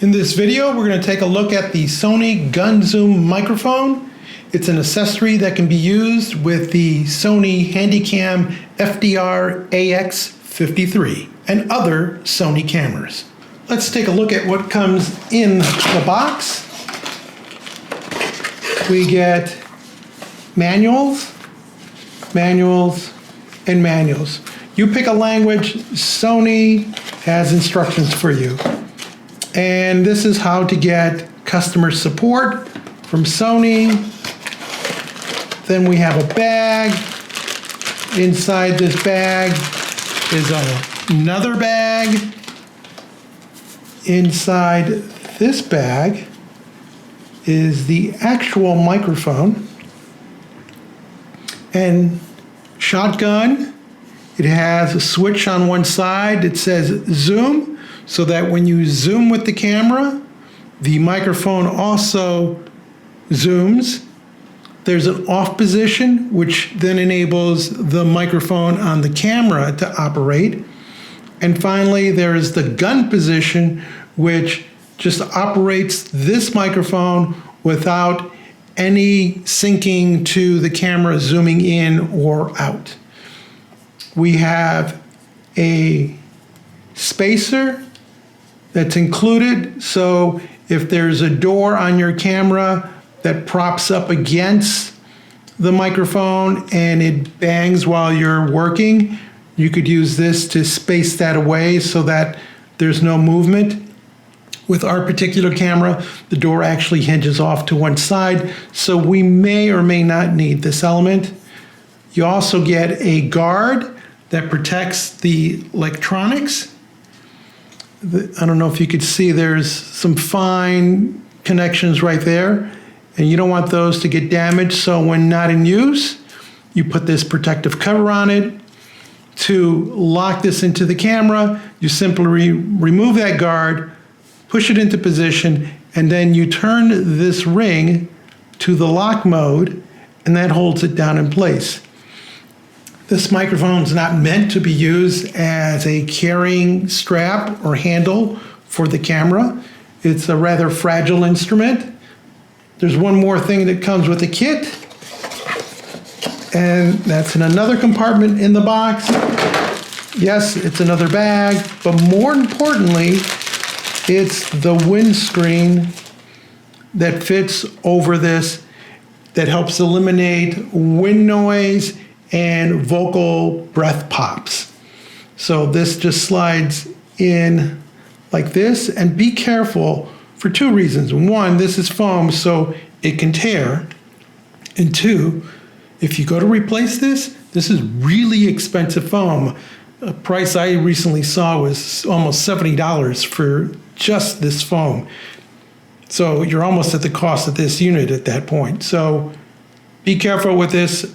In this video, we're going to take a look at the Sony Gunzoom microphone. It's an accessory that can be used with the Sony Handicam FDR-AX53 and other Sony cameras. Let's take a look at what comes in the box. We get manuals, and manuals. You pick a language, Sony has instructions for you. And this is how to get customer support from Sony. Then we have a bag. Inside this bag is another bag. Inside this bag is the actual microphone. And shotgun, it has a switch on one side that says zoom, so that when you zoom with the camera, the microphone also zooms. There's an off position, which then enables the microphone on the camera to operate. And finally, there is the gun position, which just operates this microphone without any syncing to the camera zooming in or out. We have a spacer that's included, so if there's a door on your camera that props up against the microphone and it bangs while you're working, you could use this to space that away so that there's no movement. With our particular camera, the door actually hinges off to one side, so we may or may not need this element. You also get a guard that protects the electronics. I don't know if you could see, there's some fine connections right there, and you don't want those to get damaged, so when not in use, you put this protective cover on it. To lock this into the camera, you simply remove that guard, push it into position, and then you turn this ring to the lock mode, and that holds it down in place. This microphone is not meant to be used as a carrying strap or handle for the camera. It's a rather fragile instrument. There's one more thing that comes with the kit, and that's in another compartment in the box. Yes, it's another bag, but more importantly, it's the windscreen that fits over this that helps eliminate wind noise and vocal breath pops. So this just slides in like this, and be careful for two reasons. One, this is foam, so it can tear. And two, if you go to replace this, this is really expensive foam. A price I recently saw was almost $70 for just this foam. So you're almost at the cost of this unit at that point. So be careful with this.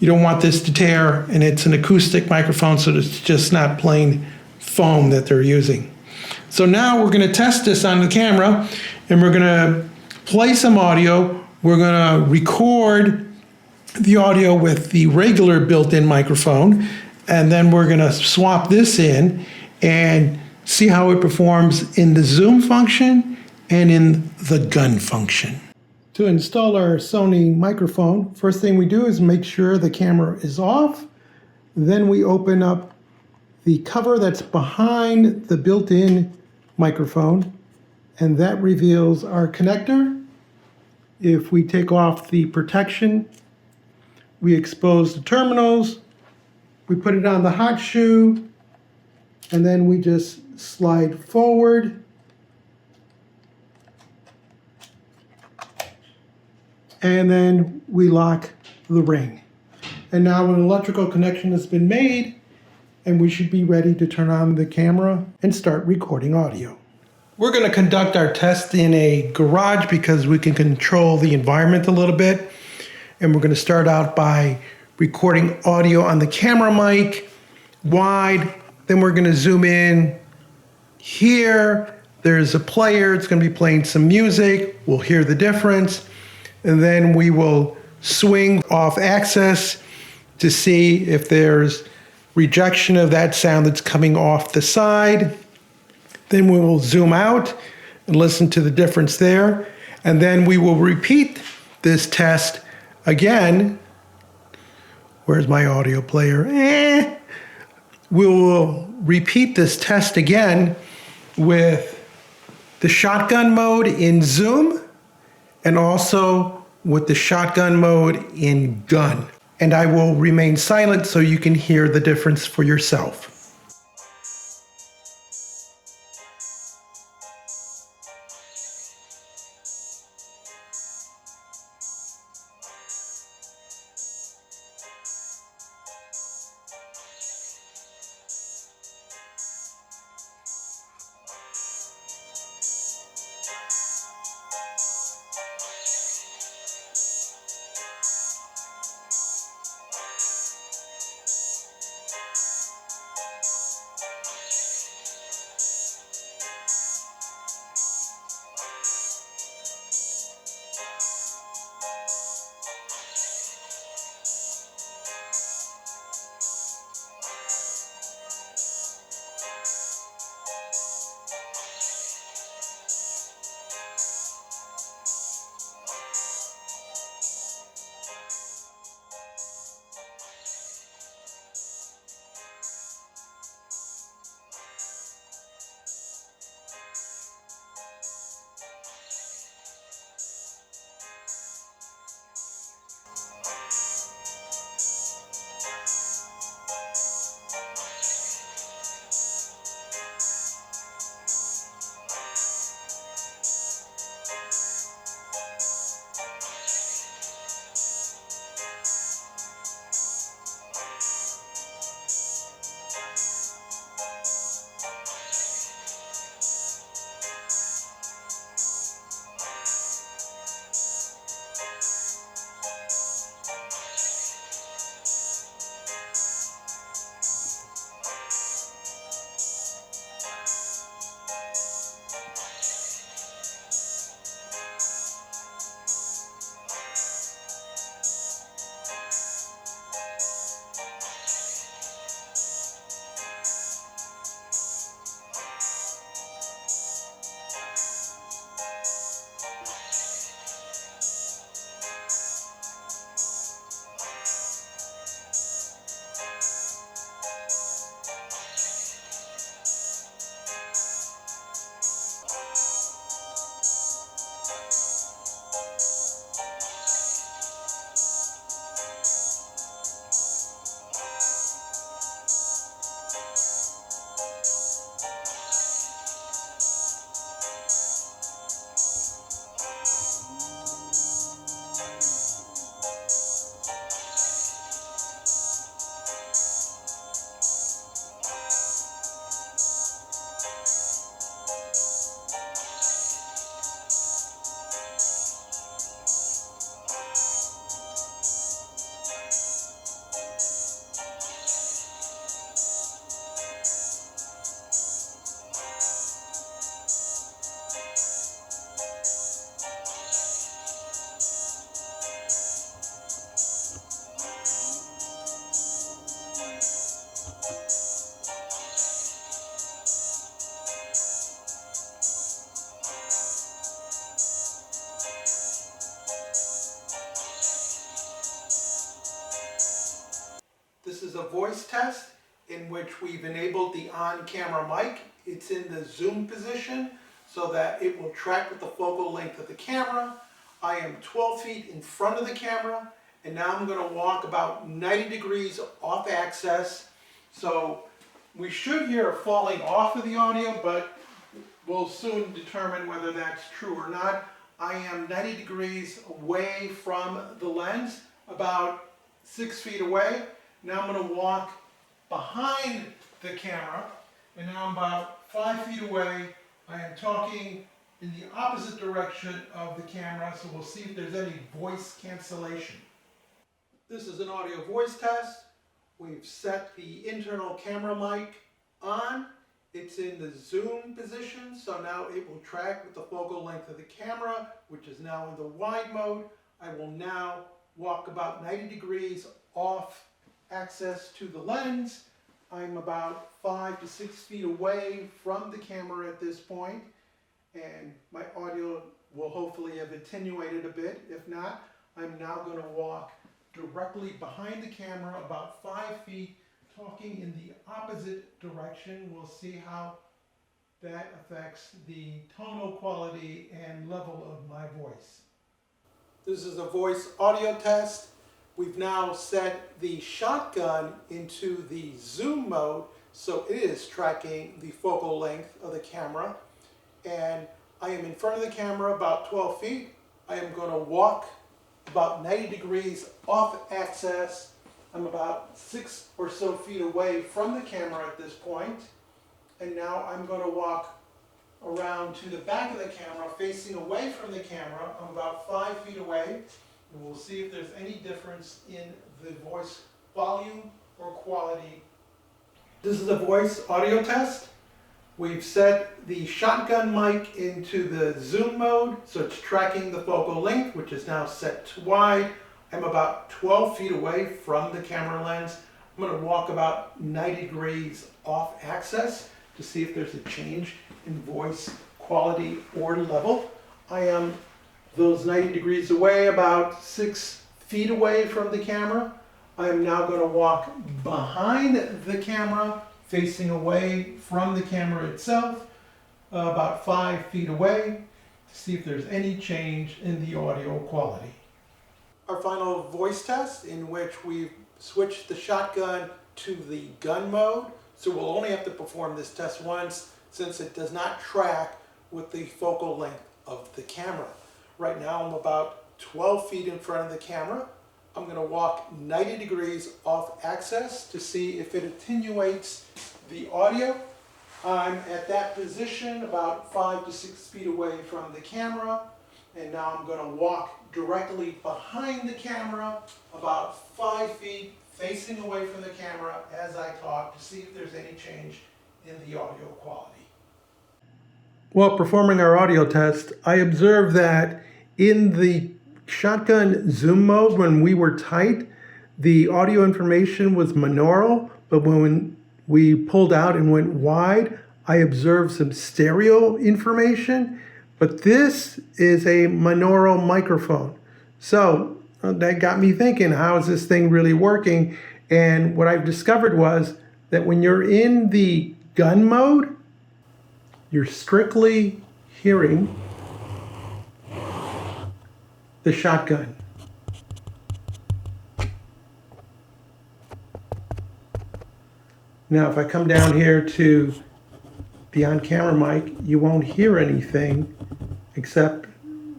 You don't want this to tear, and it's an acoustic microphone, so it's just not plain foam that they're using. So now we're going to test this on the camera, and we're going to play some audio. We're going to record the audio with the regular built-in microphone, and then we're going to swap this in and see how it performs in the zoom function and in the gun function. To install our Sony microphone, first thing we do is make sure the camera is off. Then we open up the cover that's behind the built-in microphone, and that reveals our connector. If we take off the protection, we expose the terminals, we put it on the hot shoe, and then we just slide forward. And then we lock the ring. And now an electrical connection has been made, and we should be ready to turn on the camera and start recording audio. We're going to conduct our test in a garage because we can control the environment a little bit. And we're going to start out by recording audio on the camera mic wide. Then we're going to zoom in here. There's a player. It's going to be playing some music. We'll hear the difference. And then we will swing off axis to see if there's rejection of that sound that's coming off the side. Then we will zoom out and listen to the difference there. And then we will repeat this test again. Where's my audio player? We will repeat this test again with the shotgun mode in zoom and also with the shotgun mode in gun. And I will remain silent so you can hear the difference for yourself. This is a voice test in which we've enabled the on-camera mic. It's in the zoom position so that it will track with the focal length of the camera. I am 12 feet in front of the camera, and now I'm going to walk about 90 degrees off axis. So we should hear a falling off of the audio, but we'll soon determine whether that's true or not. I am 90 degrees away from the lens, about 6 feet away. Now I'm going to walk behind the camera, and now I'm about 5 feet away. I am talking in the opposite direction of the camera, so we'll see if there's any voice cancellation. This is an audio voice test. We've set the internal camera mic on. It's in the zoom position, so now it will track with the focal length of the camera, which is now in the wide mode. I will now walk about 90 degrees off axis to the lens. I'm about 5 to 6 feet away from the camera at this point, and my audio will hopefully have attenuated a bit. If not, I'm now going to walk directly behind the camera about 5 feet, talking in the opposite direction. We'll see how that affects the tonal quality and level of my voice. This is a voice audio test. We've now set the shotgun into the zoom mode, so it is tracking the focal length of the camera. And I am in front of the camera about 12 feet. I am going to walk about 90 degrees off axis. I'm about 6 or so feet away from the camera at this point. And now I'm going to walk around to the back of the camera, facing away from the camera. I'm about 5 feet away, and we'll see if there's any difference in the voice volume or quality. This is a voice audio test. We've set the shotgun mic into the zoom mode, so it's tracking the focal length, which is now set to wide. I'm about 12 feet away from the camera lens. I'm going to walk about 90 degrees off axis to see if there's a change in voice quality or level. I am those 90 degrees away, about 6 feet away from the camera. I am now going to walk behind the camera, facing away from the camera itself, about 5 feet away, to see if there's any change in the audio quality. Our final voice test, in which we've switched the shotgun to the gun mode, so we'll only have to perform this test once, since it does not track with the focal length of the camera. Right now I'm about 12 feet in front of the camera. I'm going to walk 90 degrees off axis to see if it attenuates the audio. I'm at that position about 5 to 6 feet away from the camera, and now I'm going to walk directly behind the camera about 5 feet, facing away from the camera as I talk, to see if there's any change in the audio quality. While performing our audio test, I observed that in the shotgun zoom mode, when we were tight, the audio information was monaural, but when we pulled out and went wide, I observed some stereo information. But this is a monaural microphone. So that got me thinking, how is this thing really working? And what I've discovered was that when you're in the gun mode, you're strictly hearing the shotgun. Now, if I come down here to the on-camera mic, you won't hear anything except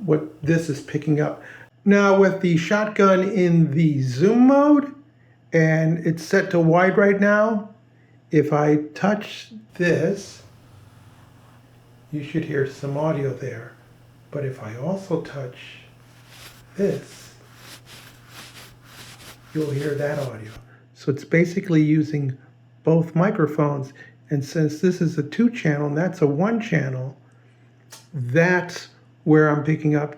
what this is picking up. Now, with the shotgun in the zoom mode, and it's set to wide right now, if I touch this, you should hear some audio there. But if I also touch this, you'll hear that audio. So it's basically using both microphones. And since this is a 2-channel and that's a 1-channel, that's where I'm picking up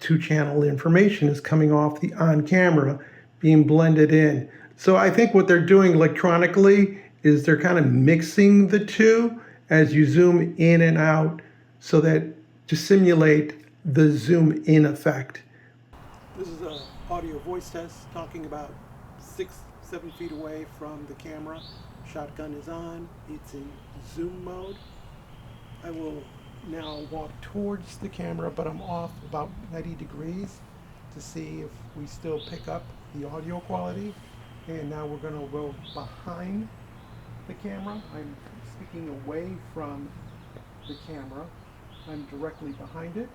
2-channel information is coming off the on-camera, being blended in. So I think what they're doing electronically is they're kind of mixing the two as you zoom in and out, so that to simulate the zoom in effect. This is an audio voice test, talking about 6-7 feet away from the camera. Shotgun is on, it's in zoom mode. I will now walk towards the camera, but I'm off about 90 degrees to see if we still pick up the audio quality. And now we're going to go behind the camera. I'm speaking away from the camera. I'm directly behind it.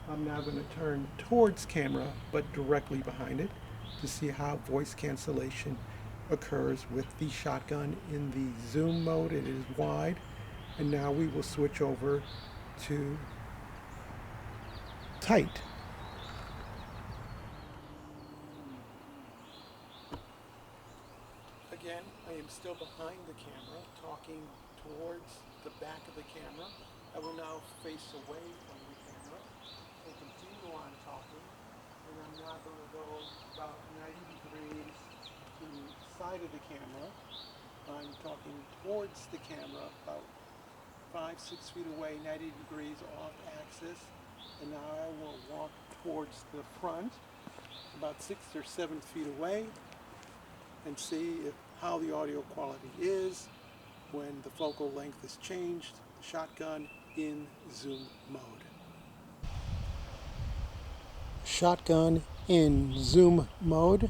I'm now going to turn towards camera, but directly behind it, to see how voice cancellation occurs with the shotgun in the zoom mode. It is wide. And now we will switch over to tight. Again, I am still behind the camera, talking towards the back of the camera. I will now face away from the camera and continue on talking. And I'm now going to go about 90 degrees to the side of the camera I'm talking towards the camera, about 5-6 feet away, 90 degrees off axis. And now I will walk towards the front, about 6 or 7 feet away, and see how the audio quality is when the focal length is changed, shotgun in zoom mode. Shotgun in zoom mode.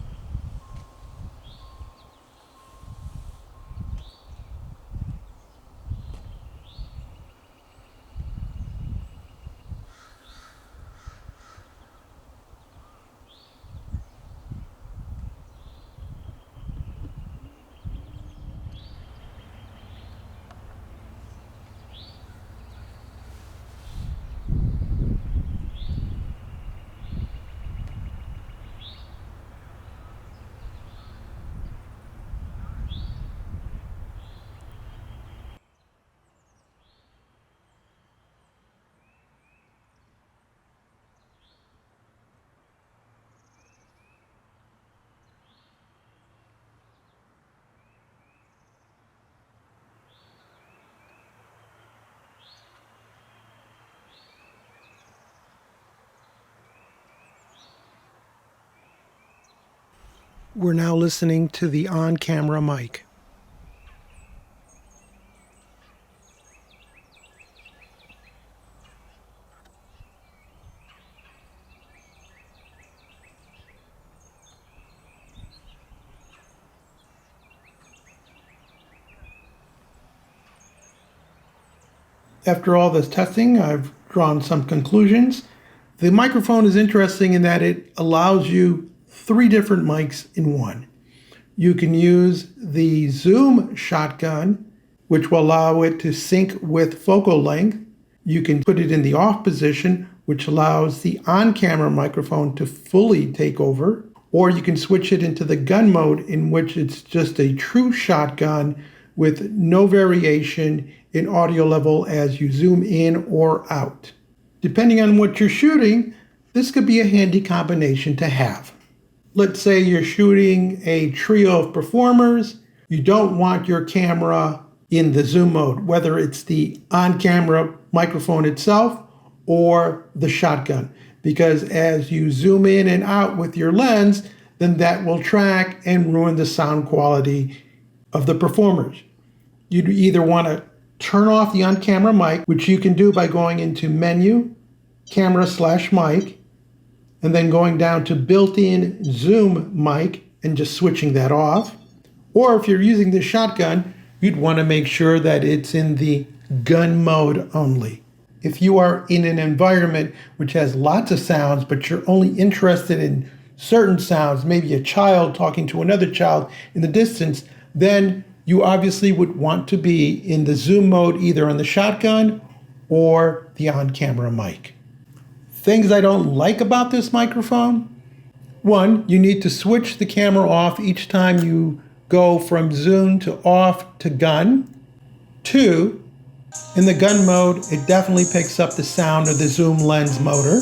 We're now listening to the on-camera mic. After all this testing, I've drawn some conclusions. The microphone is interesting in that it allows you 3 different mics in one. You can use the zoom shotgun, which will allow it to sync with focal length. You can put it in the off position, which allows the on-camera microphone to fully take over. Or you can switch it into the gun mode, in which it's just a true shotgun with no variation in audio level as you zoom in or out. Depending on what you're shooting, this could be a handy combination to have. Let's say you're shooting a trio of performers. You don't want your camera in the zoom mode, whether it's the on-camera microphone itself or the shotgun, because as you zoom in and out with your lens, then that will track and ruin the sound quality of the performers. You'd either want to turn off the on-camera mic, which you can do by going into Menu, Camera/Mic, and then going down to built-in zoom mic and just switching that off. Or if you're using the shotgun, you'd want to make sure that it's in the gun mode only. If you are in an environment which has lots of sounds, but you're only interested in certain sounds, maybe a child talking to another child in the distance, then you obviously would want to be in the zoom mode either on the shotgun or the on-camera mic. Things I don't like about this microphone: 1, you need to switch the camera off each time you go from zoom to off to gun. 2, in the gun mode, it definitely picks up the sound of the zoom lens motor.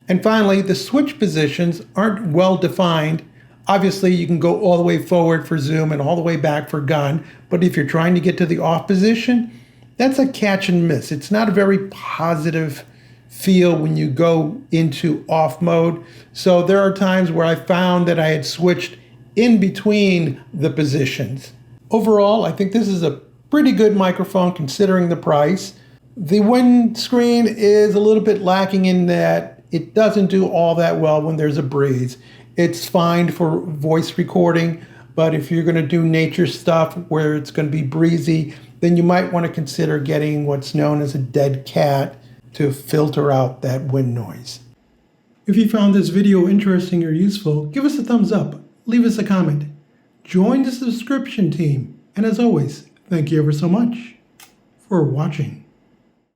And finally, the switch positions aren't well defined. Obviously, you can go all the way forward for zoom and all the way back for gun, but if you're trying to get to the off position, that's a catch and miss. It's not a very positive feel when you go into off mode. So there are times where I found that I had switched in between the positions. Overall, I think this is a pretty good microphone considering the price. The windscreen is a little bit lacking in that it doesn't do all that well when there's a breeze. It's fine for voice recording, but if you're going to do nature stuff where it's going to be breezy, then you might want to consider getting what's known as a dead cat to filter out that wind noise. If you found this video interesting or useful, give us a thumbs up, leave us a comment, join the subscription team, and as always, thank you ever so much for watching.